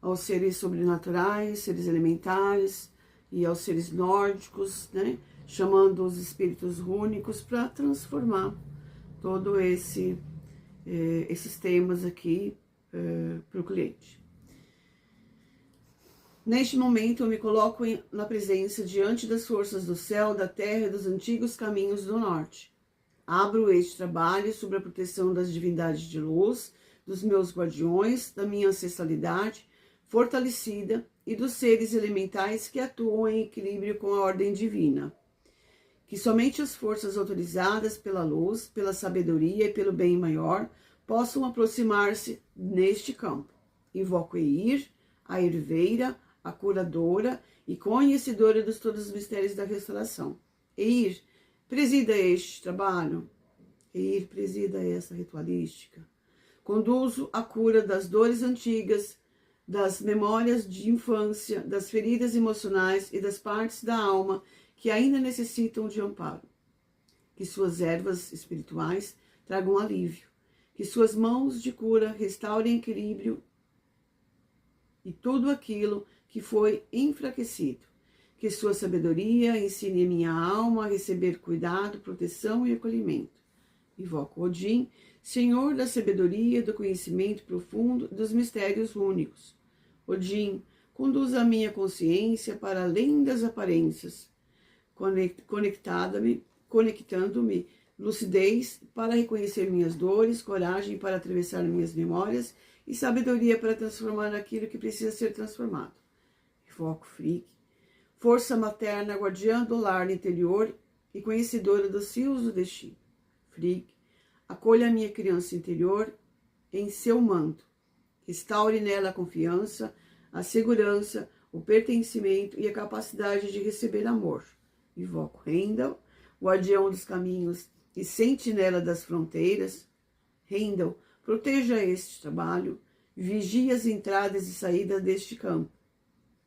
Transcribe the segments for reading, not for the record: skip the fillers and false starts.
aos seres sobrenaturais, seres elementares e aos seres nórdicos, né? Chamando os espíritos rúnicos para transformar todo esses temas aqui para o cliente. Neste momento eu me coloco na presença diante das forças do céu, da terra e dos antigos caminhos do norte. Abro este trabalho sob a proteção das divindades de luz, dos meus guardiões, da minha ancestralidade fortalecida e dos seres elementais que atuam em equilíbrio com a ordem divina. Que somente as forças autorizadas pela luz, pela sabedoria e pelo bem maior possam aproximar-se neste campo. Invoco Eir, a herveira, a curadora e conhecedora de todos os mistérios da restauração. Eir, presida este trabalho. Eir, presida essa ritualística. Conduzo a cura das dores antigas, das memórias de infância, das feridas emocionais e das partes da alma que ainda necessitam de amparo. Que suas ervas espirituais tragam alívio. Que suas mãos de cura restaurem equilíbrio e tudo aquilo que foi enfraquecido. Que sua sabedoria ensine minha alma a receber cuidado, proteção e acolhimento. Invoco Odin, Senhor da sabedoria, do conhecimento profundo dos mistérios únicos. Odin, conduz a minha consciência para além das aparências, conectando-me lucidez para reconhecer minhas dores, coragem para atravessar minhas memórias e sabedoria para transformar aquilo que precisa ser transformado. Invoco Frigg, força materna, guardiã do lar interior e conhecedora dos fios do destino. Frigg, acolha a minha criança interior em seu manto. Restaure nela a confiança, a segurança, o pertencimento e a capacidade de receber amor. Invoco Heimdall, guardião dos caminhos e sentinela das fronteiras. Heimdall, proteja este trabalho, vigie as entradas e saídas deste campo.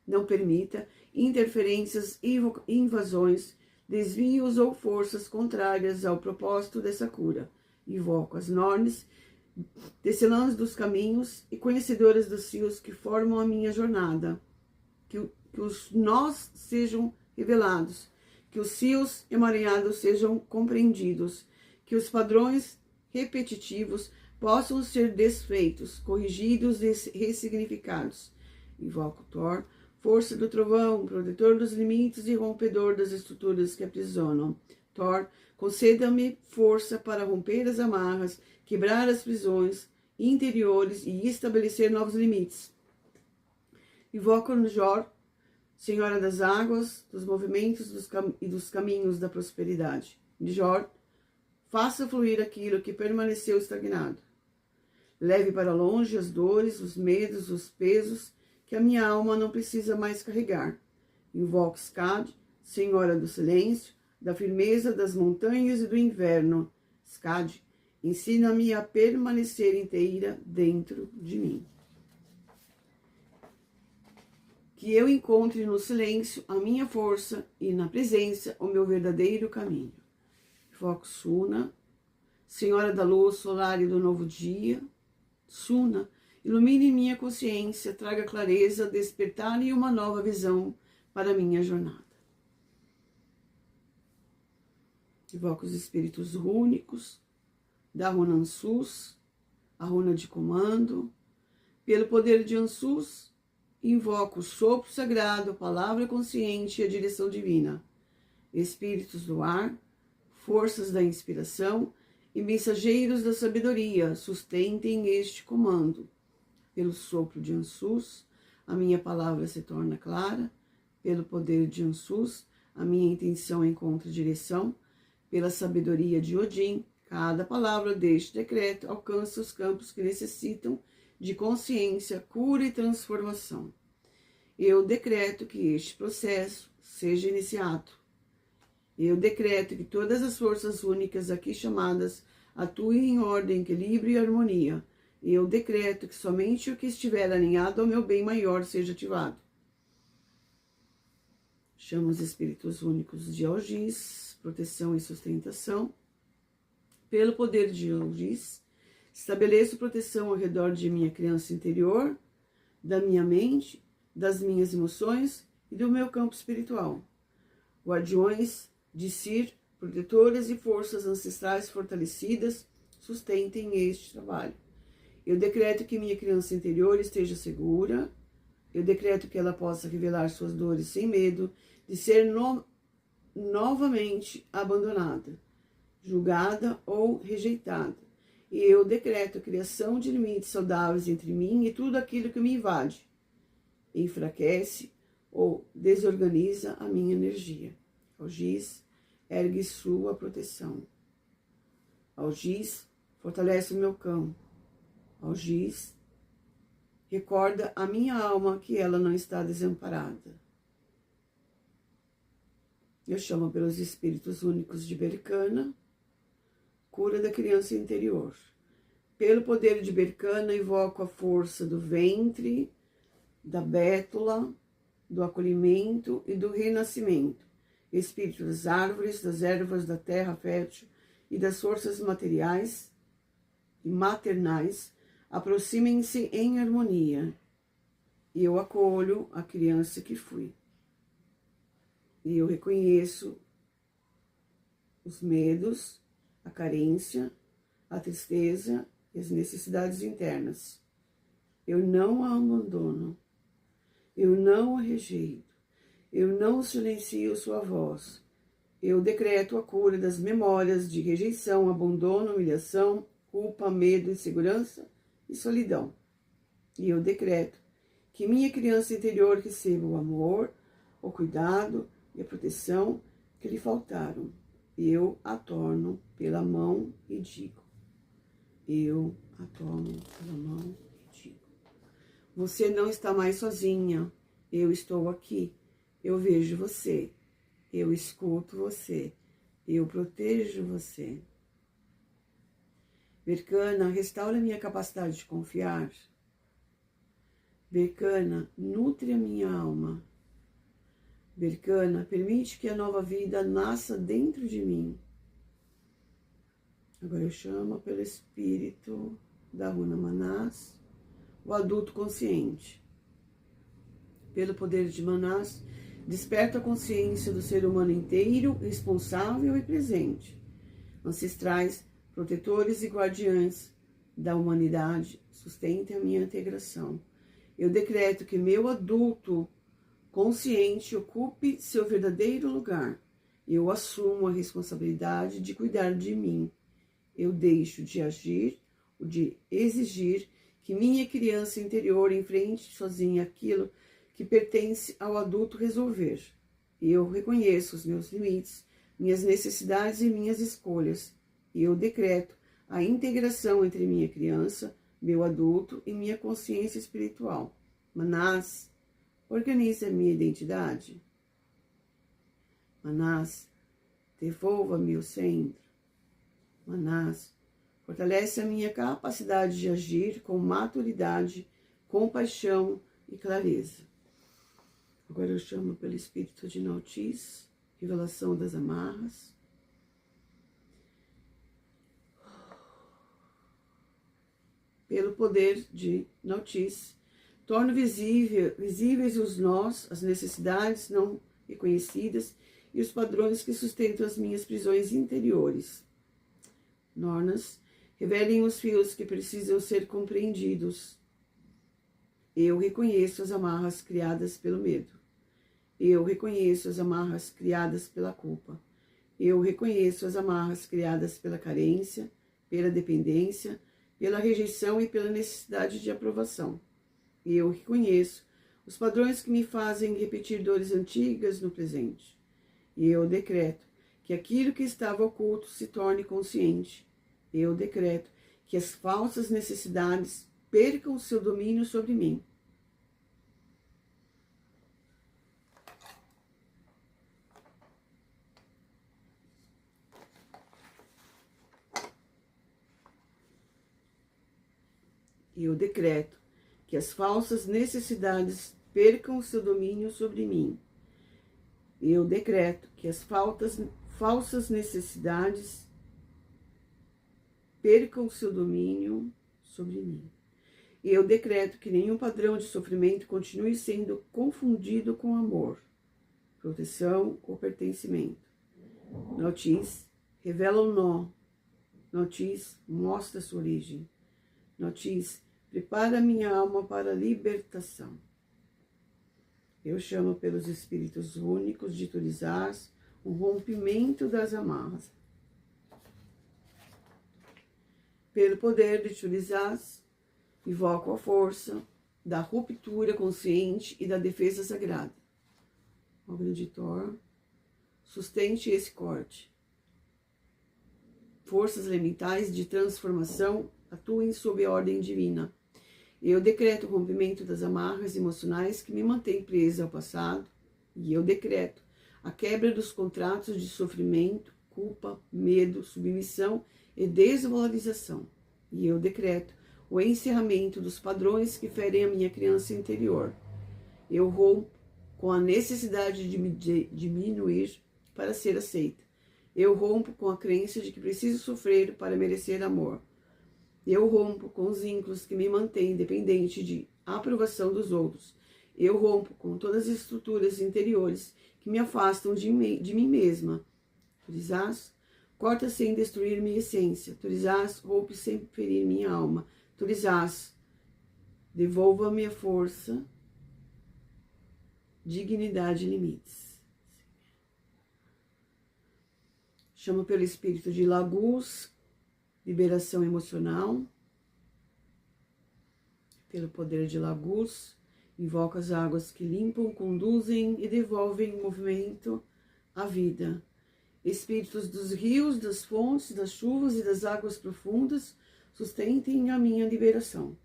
Não permita interferências, invasões, desvios ou forças contrárias ao propósito dessa cura. Invoco as Nornes, tecelãs dos caminhos e conhecedoras dos fios que formam a minha jornada. Que os nós sejam revelados, que os fios emaranhados sejam compreendidos, que os padrões repetitivos possam ser desfeitos, corrigidos e ressignificados. Invoco Thor, força do trovão, protetor dos limites e rompedor das estruturas que aprisionam. Thor, conceda-me força para romper as amarras, quebrar as prisões interiores e estabelecer novos limites. Invoco Njord, Senhora das águas, dos movimentos e dos caminhos da prosperidade. Njord, faça fluir aquilo que permaneceu estagnado. Leve para longe as dores, os medos, os pesos que a minha alma não precisa mais carregar. Invoco Skad, Senhora do silêncio, da firmeza das montanhas e do inverno. Skad, ensina-me a permanecer inteira dentro de mim. Que eu encontre no silêncio a minha força e na presença o meu verdadeiro caminho. Invoco Suna, Senhora da luz solar e do novo dia. Suna, ilumine minha consciência, traga clareza, despertar e uma nova visão para a minha jornada. Invoco os espíritos rúnicos, da runa Ansus, a runa de comando. Pelo poder de Ansus, invoco o sopro sagrado, a palavra consciente e a direção divina. Espíritos do ar, forças da inspiração e mensageiros da sabedoria, sustentem este comando. Pelo sopro de Ansus, a minha palavra se torna clara. Pelo poder de Ansus, a minha intenção encontra direção. Pela sabedoria de Odin, cada palavra deste decreto alcança os campos que necessitam de consciência, cura e transformação. Eu decreto que este processo seja iniciado. Eu decreto que todas as forças únicas aqui chamadas atuem em ordem, equilíbrio e harmonia. Eu decreto que somente o que estiver alinhado ao meu bem maior seja ativado. Chamo os espíritos únicos de Algis, proteção e sustentação. Pelo poder de Algis, estabeleço proteção ao redor de minha criança interior, da minha mente, das minhas emoções e do meu campo espiritual. Guardiões de Sir, protetoras e forças ancestrais fortalecidas, sustentem este trabalho. Eu decreto que minha criança interior esteja segura. Eu decreto que ela possa revelar suas dores sem medo de ser novamente abandonada, julgada ou rejeitada. E eu decreto a criação de limites saudáveis entre mim e tudo aquilo que me invade, enfraquece ou desorganiza a minha energia. Algiz, ergue sua proteção. Algiz, fortalece o meu campo. Algiz, recorda a minha alma que ela não está desamparada. Eu chamo pelos espíritos únicos de Berkana, cura da criança interior. Pelo poder de Berkana, invoco a força do ventre, da bétula, do acolhimento e do renascimento. Espírito das árvores, das ervas, da terra fértil e das forças materiais e maternais, aproximem-se em harmonia. E eu acolho a criança que fui. E eu reconheço os medos, a carência, a tristeza e as necessidades internas. Eu não a abandono. Eu não a rejeito. Eu não silencio sua voz. Eu decreto a cura das memórias de rejeição, abandono, humilhação, culpa, medo, insegurança e solidão. E eu decreto que minha criança interior receba o amor, o cuidado e a proteção que lhe faltaram. Eu a torno pela mão e digo. Eu a torno pela mão e digo. Você não está mais sozinha. Eu estou aqui. Eu vejo você. Eu escuto você. Eu protejo você. Berkana, restaura a minha capacidade de confiar. Berkana, nutre a minha alma. Berkana, permite que a nova vida nasça dentro de mim. Agora eu chamo pelo espírito da Runa Manás, o adulto consciente. Pelo poder de Manás, desperta a consciência do ser humano inteiro, responsável e presente. Ancestrais, protetores e guardiães da humanidade, sustentem a minha integração. Eu decreto que meu adulto consciente ocupe seu verdadeiro lugar. Eu assumo a responsabilidade de cuidar de mim. Eu deixo de agir, de exigir que minha criança interior enfrente sozinha aquilo que pertence ao adulto resolver. Eu reconheço os meus limites, minhas necessidades e minhas escolhas. E eu decreto a integração entre minha criança, meu adulto e minha consciência espiritual. Manás, organiza a minha identidade. Manás, devolva-me o centro. Manás, fortalece a minha capacidade de agir com maturidade, compaixão e clareza. Agora eu chamo pelo espírito de Nautis, revelação das amarras. Pelo poder de Nautis, torno visíveis os nós, as necessidades não reconhecidas e os padrões que sustentam as minhas prisões interiores. Nornas, revelem os fios que precisam ser compreendidos. Eu reconheço as amarras criadas pelo medo. Eu reconheço as amarras criadas pela culpa. Eu reconheço as amarras criadas pela carência, pela dependência, pela rejeição e pela necessidade de aprovação. E eu reconheço os padrões que me fazem repetir dores antigas no presente. E eu decreto que aquilo que estava oculto se torne consciente. Eu decreto que as falsas necessidades percam o seu domínio sobre mim. E eu decreto que as falsas necessidades percam o seu domínio sobre mim. E eu decreto que as falsas necessidades percam o seu domínio sobre mim. E eu decreto que nenhum padrão de sofrimento continue sendo confundido com amor, proteção ou pertencimento. Notis, revela o nó. Notis, mostra sua origem. Notis, prepara minha alma para a libertação. Eu chamo pelos espíritos únicos de Turizás o rompimento das amarras. Pelo poder de Turizás, invoco a força da ruptura consciente e da defesa sagrada. Ó grande Thor, sustente esse corte. Forças elementais de transformação atuem sob a ordem divina. Eu decreto o rompimento das amarras emocionais que me mantêm presa ao passado. E eu decreto a quebra dos contratos de sofrimento, culpa, medo, submissão e desvalorização. E eu decreto o encerramento dos padrões que ferem a minha criança interior. Eu rompo com a necessidade de me diminuir para ser aceita. Eu rompo com a crença de que preciso sofrer para merecer amor. Eu rompo com os vínculos que me mantêm dependente de aprovação dos outros. Eu rompo com todas as estruturas interiores que me afastam de mim mesma. Turizás, corta sem destruir minha essência. Turizás, rompe sem ferir minha alma. Turizás, devolva minha força, dignidade e limites. Chamo pelo espírito de Lagus, liberação emocional. Pelo poder de Lagus, invoco as águas que limpam, conduzem e devolvem movimento à vida. Espíritos dos rios, das fontes, das chuvas e das águas profundas, sustentem a minha liberação.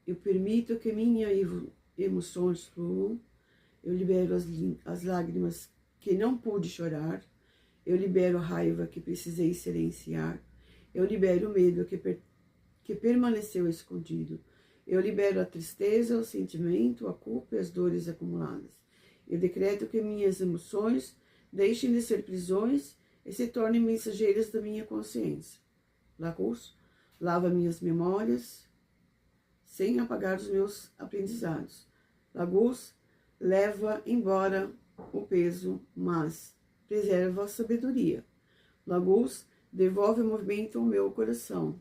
Eu permito que minhas emoções fluam. Eu libero as lágrimas que não pude chorar. Eu libero a raiva que precisei silenciar. Eu libero o medo que permaneceu escondido. Eu libero a tristeza, o sentimento, a culpa e as dores acumuladas. Eu decreto que minhas emoções deixem de ser prisões e se tornem mensageiras da minha consciência. Lagus, lava minhas memórias sem apagar os meus aprendizados. Lagus, leva embora o peso, mas preserva a sabedoria. Lagus, devolve o movimento ao meu coração.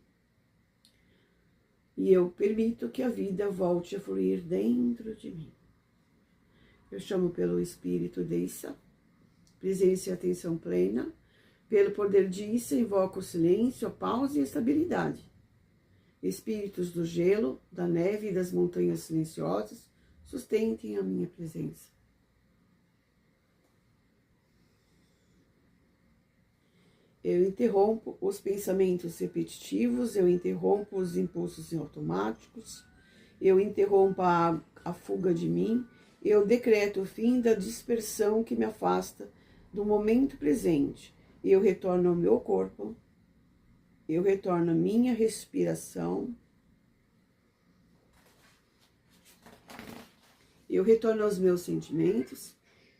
E eu permito que a vida volte a fluir dentro de mim. Eu chamo pelo espírito de Issa, presença e atenção plena. Pelo poder de Issa, invoco o silêncio, a pausa e a estabilidade. Espíritos do gelo, da neve e das montanhas silenciosas, sustentem a minha presença. Eu interrompo os pensamentos repetitivos, eu interrompo os impulsos automáticos, eu interrompo a fuga de mim, eu decreto o fim da dispersão que me afasta do momento presente. Eu retorno ao meu corpo, eu retorno à minha respiração, eu retorno aos meus sentimentos,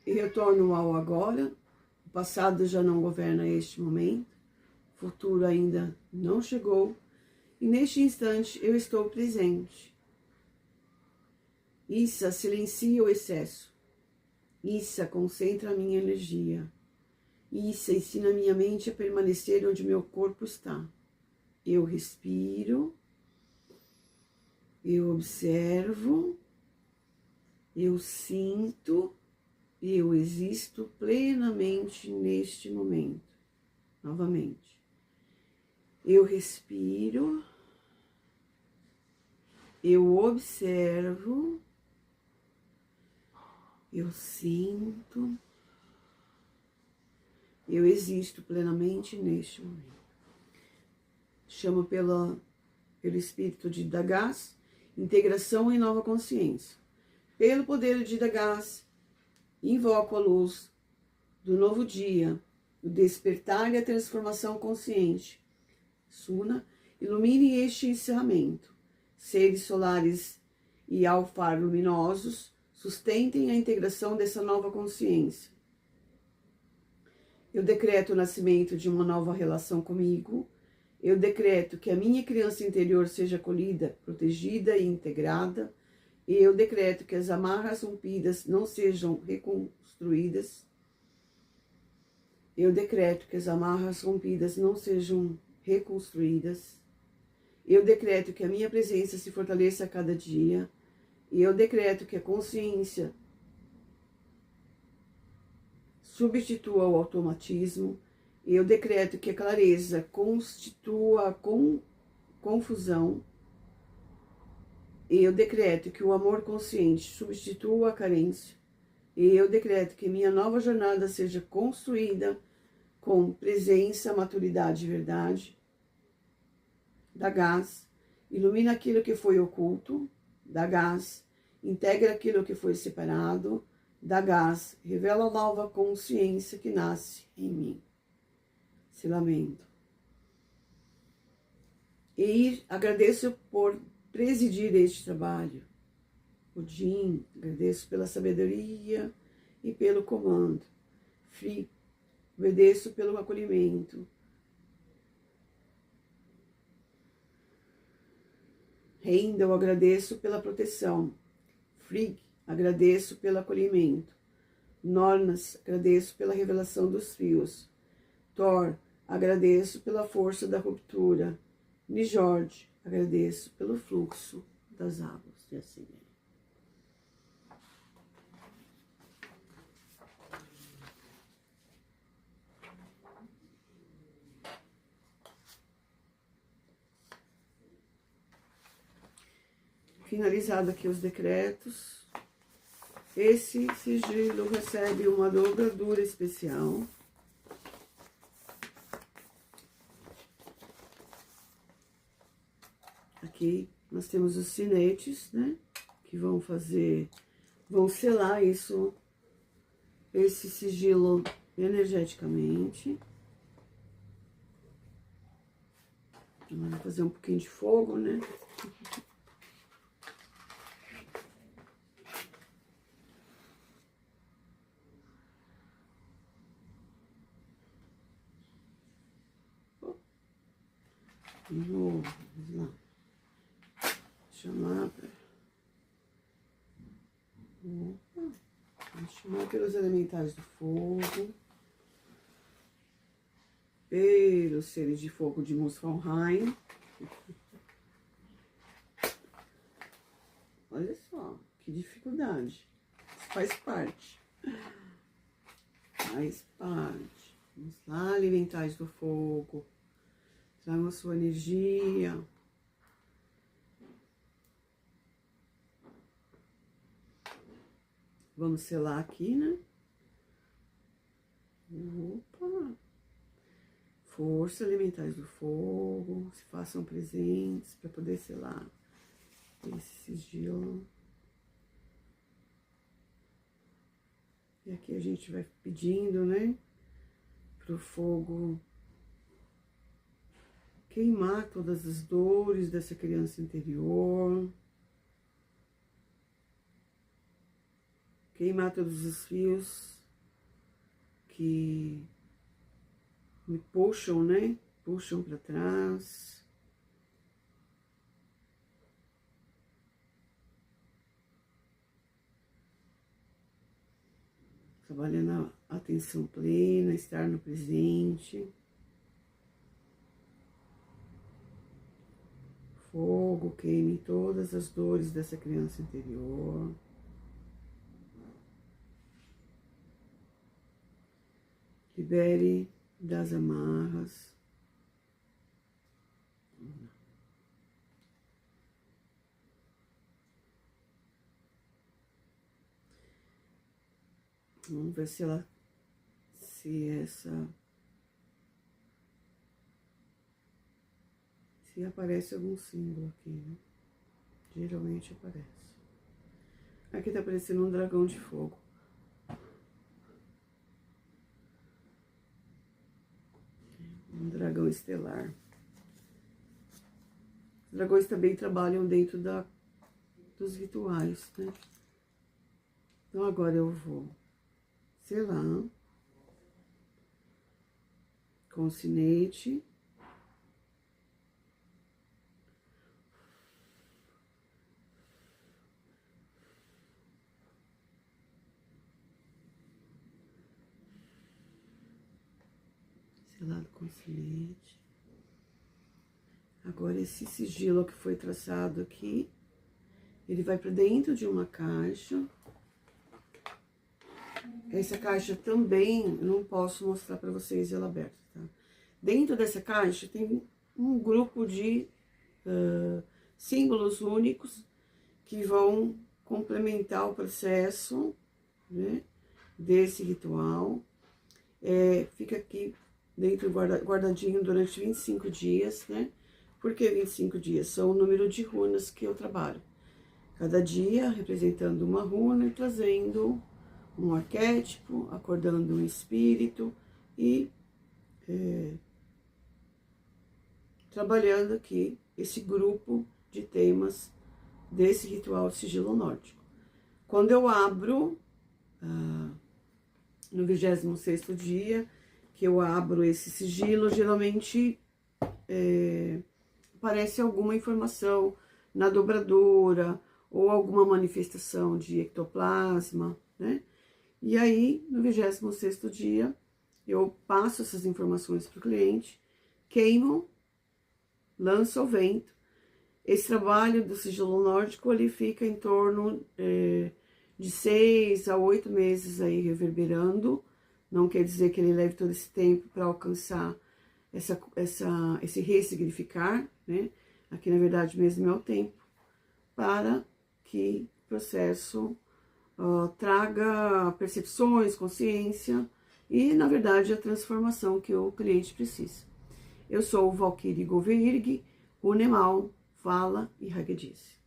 eu retorno ao agora. O passado já não governa este momento, o futuro ainda não chegou, e neste instante eu estou presente. Issa silencia o excesso. Issa concentra a minha energia. Issa ensina a minha mente a permanecer onde meu corpo está. Eu respiro, eu observo, eu sinto, eu existo plenamente neste momento. Novamente. Eu respiro, eu observo, eu sinto, eu existo plenamente neste momento. Chamo pelo espírito de Dagás, integração em nova consciência. Pelo poder de Dagás, invoco a luz do novo dia, o despertar e a transformação consciente. Suna, ilumine este encerramento. Seres solares e alfar luminosos sustentem a integração dessa nova consciência. Eu decreto o nascimento de uma nova relação comigo. Eu decreto que a minha criança interior seja acolhida, protegida e integrada. E eu decreto que as amarras rompidas não sejam reconstruídas. Eu decreto que as amarras rompidas não sejam reconstruídas. Eu decreto que a minha presença se fortaleça a cada dia. E eu decreto que a consciência substitua o automatismo. E eu decreto que a clareza constitua a confusão. E eu decreto que o amor consciente substitua a carência. E eu decreto que minha nova jornada seja construída com presença, maturidade e verdade. Dá gás, ilumina aquilo que foi oculto. Dá gás, integra aquilo que foi separado. Dá gás, revela a nova consciência que nasce em mim. Selamento. E agradeço por presidir este trabalho. Odin, agradeço pela sabedoria e pelo comando. Free, obedeço pelo acolhimento. Heimdall, agradeço pela proteção. Frigg, agradeço pelo acolhimento. Nornas, agradeço pela revelação dos fios. Thor, agradeço pela força da ruptura. Nijord, agradeço pelo fluxo das águas. E assim é. Finalizado aqui os decretos, esse sigilo recebe uma dobradura especial. Aqui nós temos os sinetes, né, que vão selar isso, esse sigilo energeticamente. Vamos fazer um pouquinho de fogo, né? Vamos lá. Chamar pelos elementais do fogo, pelos seres de fogo de Muspelheim. Olha só, que dificuldade. Faz parte. Faz parte. Vamos lá, elementais do fogo. Tragam a sua energia. Vamos selar aqui, né? Opa! Força, elementais do fogo, se façam presentes para poder selar esse sigilo. E aqui a gente vai pedindo, né? Pro fogo queimar todas as dores dessa criança interior. Queimar todos os fios que me puxam, né? Puxam para trás. Trabalhando a atenção plena, estar no presente. Fogo queime todas as dores dessa criança interior. Libere das amarras. Vamos ver se aparece algum símbolo aqui, né? Geralmente aparece. Aqui tá aparecendo um dragão de fogo. Um dragão estelar. Os dragões também trabalham dentro dos rituais, né? Então agora eu vou selar com o sinete selado com semente. Agora esse sigilo que foi traçado aqui, ele vai para dentro de uma caixa. Essa caixa também, eu não posso mostrar para vocês ela aberta, tá? Dentro dessa caixa tem um grupo de símbolos únicos que vão complementar o processo, né, desse ritual. Fica aqui dentro guardadinho durante 25 dias, né? Por que 25 dias? São o número de runas que eu trabalho. Cada dia representando uma runa e trazendo um arquétipo, acordando um espírito e trabalhando aqui esse grupo de temas desse ritual de sigilo nórdico. Quando eu abro, no 26º dia, que eu abro esse sigilo, geralmente aparece alguma informação na dobradura ou alguma manifestação de ectoplasma, né? E aí, no 26º dia, eu passo essas informações para o cliente, queimo, lanço ao vento. Esse trabalho do sigilo nórdico, ele fica em torno de 6 a 8 meses aí reverberando. Não quer dizer que ele leve todo esse tempo para alcançar esse ressignificar, né? Aqui, na verdade, mesmo é o tempo, para que o processo traga percepções, consciência e, na verdade, a transformação que o cliente precisa. Eu sou o Valkyrie Goveirg, Unemal, Fala e Hagedice.